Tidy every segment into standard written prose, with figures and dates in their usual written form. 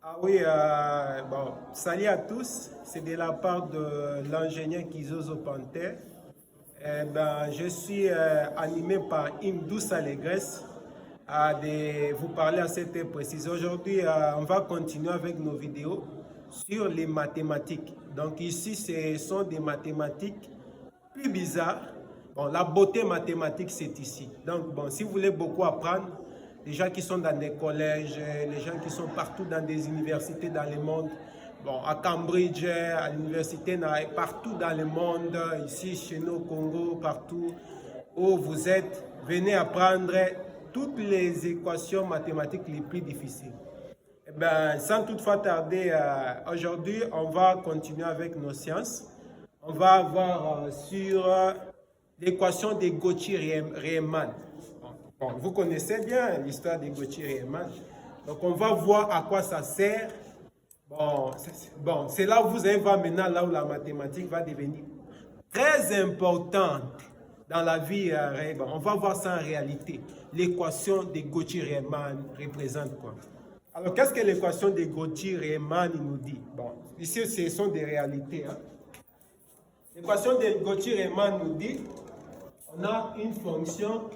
Ah oui, bon, salut à tous. C'est de la part de l'ingénieur Kizozo Panther. Je suis animé par une douce allégresse de vous parler à cette heure précise. Aujourd'hui, on va continuer avec nos vidéos sur les mathématiques. Donc ici, ce sont des mathématiques plus bizarres. Bon, la beauté mathématique, c'est ici. Donc, bon, si vous voulez beaucoup apprendre, les gens qui sont dans des collèges, les gens qui sont partout dans des universités dans le monde, bon, à Cambridge, à l'université, partout dans le monde, ici chez nous au Congo, partout où vous êtes, venez apprendre toutes les équations mathématiques les plus difficiles. Sans toutefois tarder, aujourd'hui, on va continuer avec nos sciences. On va voir sur l'équation de Cauchy-Riemann. Bon, vous connaissez bien l'histoire de Cauchy-Riemann. Donc, on va voir à quoi ça sert. Bon, c'est là où vous allez voir maintenant, là où la mathématique va devenir très importante dans la vie réelle. On va voir ça en réalité. L'équation de Cauchy-Riemann représente quoi? Alors, qu'est-ce que l'équation de Cauchy-Riemann nous dit? Bon, ici, ce sont des réalités. Hein? L'équation de Cauchy-Riemann nous dit on a une fonction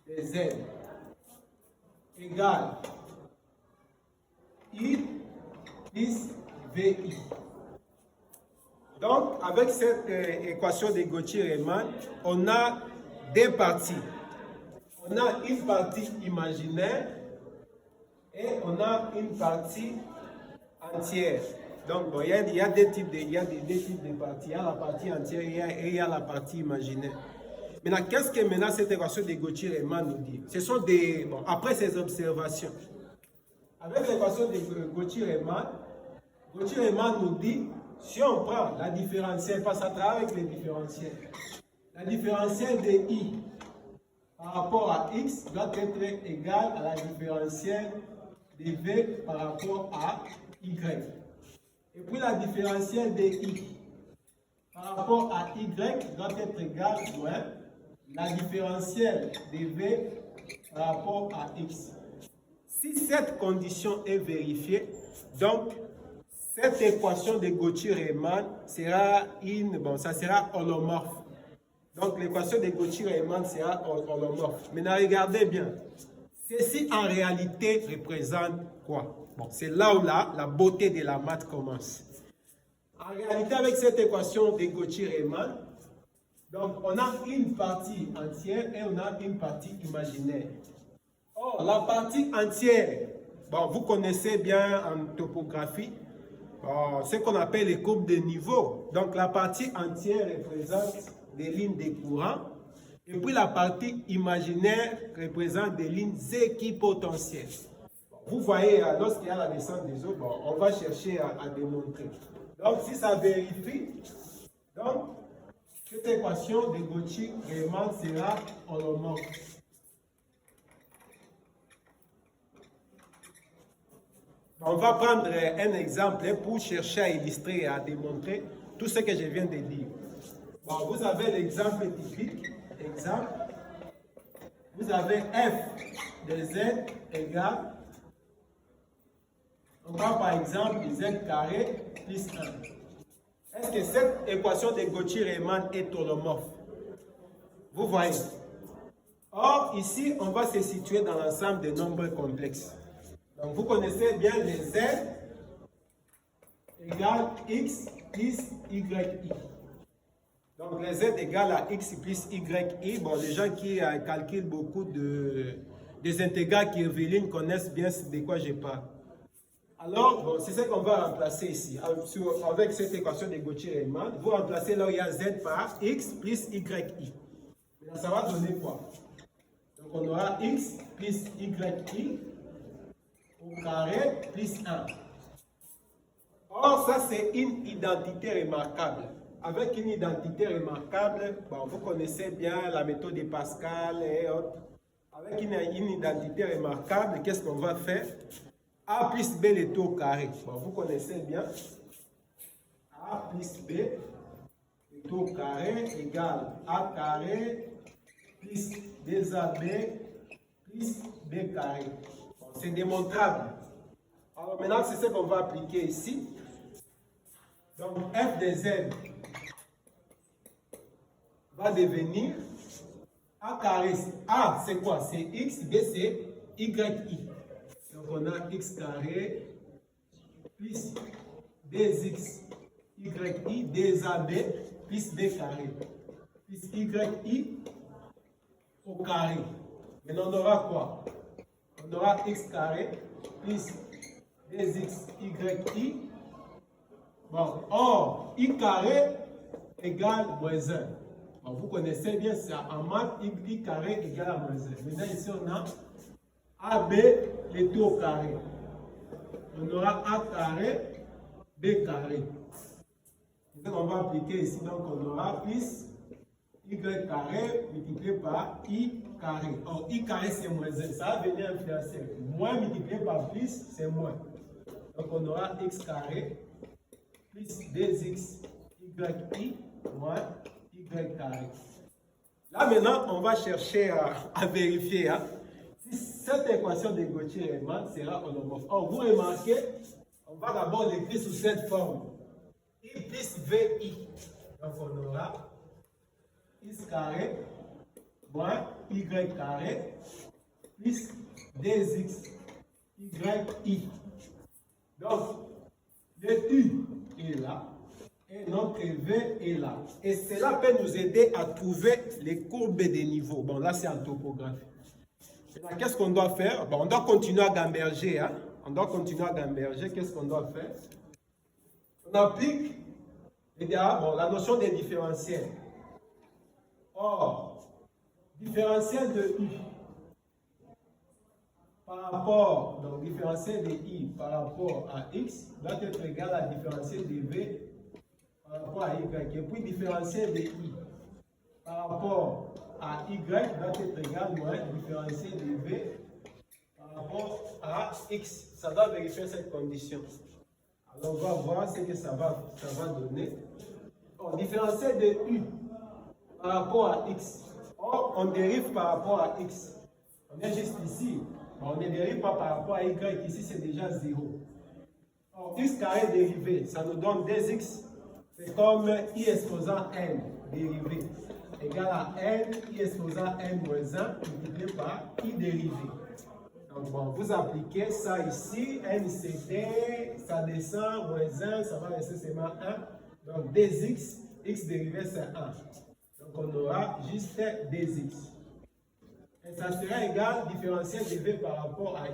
de z égale i plus vi. Donc, avec cette équation de Cauchy-Riemann, on a deux parties. On a une partie imaginaire et on a une partie entière. Donc, bon, il y a deux types de parties. Il y a la partie entière et il y a la partie imaginaire. Maintenant, qu'est-ce que maintenant cette équation de Cauchy-Riemann nous dit? Ce sont des... Bon, après ces observations, avec l'équation de Cauchy-Riemann, Cauchy-Riemann nous dit, si on prend la différentielle, parce à travers avec les différentiels, la différentielle de i par rapport à x doit être égale à la différentielle de v par rapport à y. Et puis la différentielle de i par rapport à y doit être égale à la différentielle de v par rapport à x. Si cette condition est vérifiée, donc cette équation de Cauchy-Riemann sera ça sera holomorphe. Donc l'équation de Cauchy-Riemann sera holomorphe. Maintenant regardez bien. Ceci en réalité représente quoi? Bon, c'est là où la beauté de la maths commence. En réalité, avec cette équation de Cauchy-Riemann, donc on a une partie entière et on a une partie imaginaire. Or, la partie entière, bon, vous connaissez bien en topographie, ce qu'on appelle les courbes de niveau. Donc la partie entière représente des lignes de courant. Et puis la partie imaginaire représente des lignes équipotentielles. Vous voyez, lorsqu'il y a la descente des eaux, on va chercher à démontrer. Donc, si ça vérifie, donc, cette équation de Cauchy-Riemann sera holomorphe. On va prendre un exemple pour chercher à illustrer et à démontrer tout ce que je viens de dire. Bon, vous avez l'exemple typique. Exemple, vous avez f de z égale, on prend par exemple z carré plus 1. Est-ce que cette équation de Cauchy-Riemann est holomorphe? Vous voyez. Or, ici, on va se situer dans l'ensemble des nombres complexes. Donc, vous connaissez bien les z égale x plus yi. Donc, les z égale à x plus yi. Bon, les gens qui calculent beaucoup des intégrales curviligne connaissent bien de quoi je parle. Alors, bon, c'est ce qu'on va remplacer ici. Avec cette équation de Cauchy-Riemann, vous remplacez là où il y a z par x plus yi. Maintenant, ça va donner quoi? Donc, on aura x plus yi au carré plus 1. Or, ça, c'est une identité remarquable. Avec une identité remarquable, bon, vous connaissez bien la méthode de Pascal et autres. Avec une identité remarquable, qu'est-ce qu'on va faire? A plus B le tout au carré. Bon, vous connaissez bien. A plus B le tout au carré égale A carré plus 2AB plus B carré. Bon, c'est démontrable. Alors maintenant, c'est ce qu'on va appliquer ici. Donc, f de z va devenir a carré. A, c'est quoi? C'est x, b, c'est yi. Donc, on a x carré plus 2x yi, 2ab plus b carré plus yi au carré. Maintenant, on aura quoi? On aura x carré plus 2x yi. Bon, or, i carré égale moins 1. Bon, vous connaissez bien ça. En maths, i carré égale à moins 1. Maintenant, ici, on a AB, le tout au carré. On aura A carré, B carré. Donc, on va appliquer ici. Donc, on aura plus y carré multiplié par i carré. Or, i carré, c'est moins 1. Ça va venir influencer. Moins multiplié par plus, c'est moins. Donc, on aura x carré plus 2x yi moins y carré. Là, maintenant, on va chercher à vérifier si cette équation de Gautier-Riemann sera holomorphe. Or, vous remarquez, on va d'abord l'écrire sous cette forme. I plus vi. Donc, on aura x carré moins y carré plus 2x yi. Donc, le u est là et notre v est là. Et cela peut nous aider à trouver les courbes des niveaux. Bon, là, c'est en topographie. Qu'est-ce qu'on doit faire? Bon, on doit continuer à gamberger. On doit continuer à gamberger. Qu'est-ce qu'on doit faire? On applique la notion des différentiels. Or, différentiel de u par rapport, donc différentiel de i par rapport à x doit être égal à différentiel de v par rapport à y. Et puis différentiel de i par rapport à y doit être égal à différentiel de v par rapport à x. Ça doit vérifier cette condition. Alors on va voir ce que ça va donner. Or, différentiel de u par rapport à x. Or, on dérive par rapport à x. On est juste ici. On ne dérive pas par rapport à y. Ici, c'est déjà 0. Or, x carré dérivé, ça nous donne 2x. C'est comme i exposant n dérivé égal à n, i exposant n moins 1 multiplié par i dérivé. Donc, bon, vous appliquez ça ici. N, c'était, ça descend, moins 1, ça va rester seulement 1. Donc, 2x, x dérivé, c'est 1. Donc, on aura juste 2x. Et ça sera égal différentiel de v par rapport à y.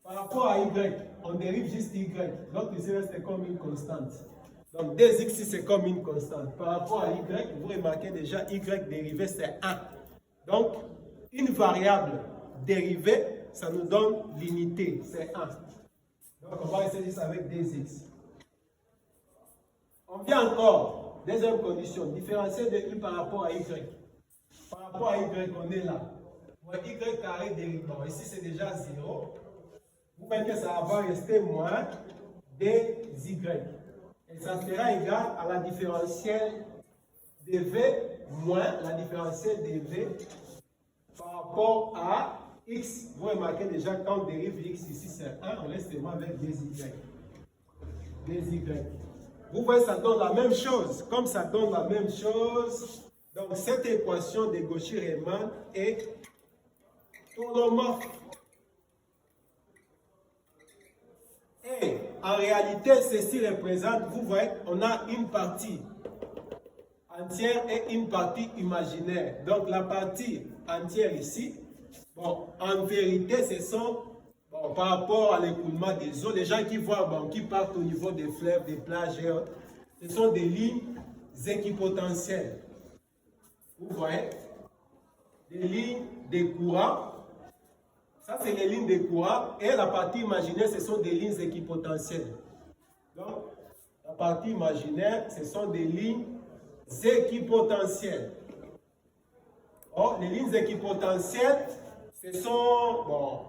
Par rapport à y, on dérive juste y. Donc ici, c'est comme une constante. Donc 2x ici, c'est comme une constante. Par rapport à y, vous remarquez déjà, y dérivé, c'est 1. Donc, une variable dérivée, ça nous donne l'unité, c'est 1. Donc, on va essayer juste avec 2x. On vient encore, deuxième condition, différentiel de u par rapport à y. Par rapport à y, on est là. Moins y carré dérivé. Bon, ici, c'est déjà 0. Vous voyez que ça va rester moins 2y. Et ça sera égal à la différentielle de v moins la différentielle de v par rapport à x. Vous remarquez déjà quand on dérive x, ici c'est 1, on reste seulement avec 2y. 2y. Vous voyez, ça donne la même chose. Comme ça donne la même chose, donc cette équation de Gautier-Riemann est holomorphe. Et en réalité, ceci représente, vous voyez, on a une partie entière et une partie imaginaire. Donc la partie entière ici, bon, en vérité, ce sont, bon, par rapport à l'écoulement des eaux, les gens qui voient, bon, qui partent au niveau des fleuves, des plages et autres, ce sont des lignes équipotentielles. Vous voyez, des lignes de courant. Ça, c'est les lignes de courant. Et la partie imaginaire, ce sont des lignes équipotentielles. Donc, la partie imaginaire, ce sont des lignes équipotentielles. Or, les lignes équipotentielles, ce sont, bon,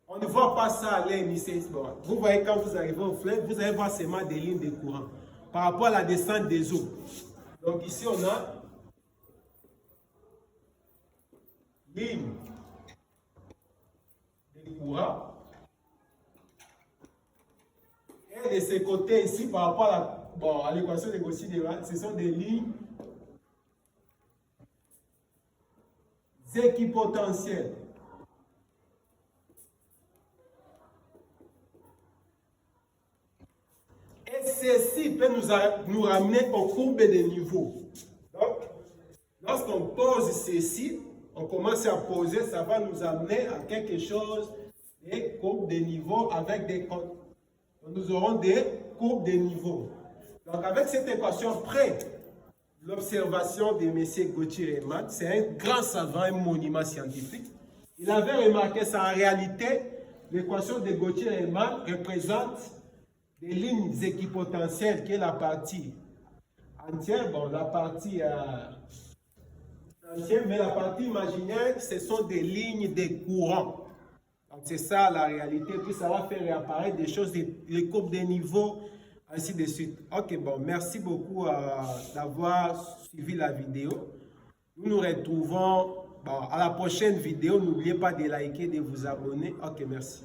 on ne voit pas ça à l'air ni c'est bon. Vous voyez, quand vous arrivez au fleuve, vous allez voir seulement des lignes de courant par rapport à la descente des eaux. Donc, ici, on a ligne de courant Et de ce côté ici, par rapport à l'équation de Cauchy-Riemann, ce sont des lignes équipotentielles. Et ceci peut nous ramener aux courbes de niveau. Donc, lorsqu'on pose ceci, on commence à poser, ça va nous amener à quelque chose, des courbes de niveau avec des comptes. Nous aurons des courbes de niveau. Donc, avec cette équation, après l'observation de M. Cauchy-Riemann, c'est un grand savant, un monument scientifique. Il avait remarqué ça. En réalité, l'équation de Cauchy-Riemann représente des lignes équipotentielles, qui est la partie entière, bon, la partie entière, mais la partie imaginaire, ce sont des lignes de courant. Donc c'est ça la réalité, puis ça va faire réapparaître des choses, les courbes de niveau, ainsi de suite. Ok, bon, merci beaucoup d'avoir suivi la vidéo. Nous nous retrouvons à la prochaine vidéo. N'oubliez pas de liker, de vous abonner. Ok, merci.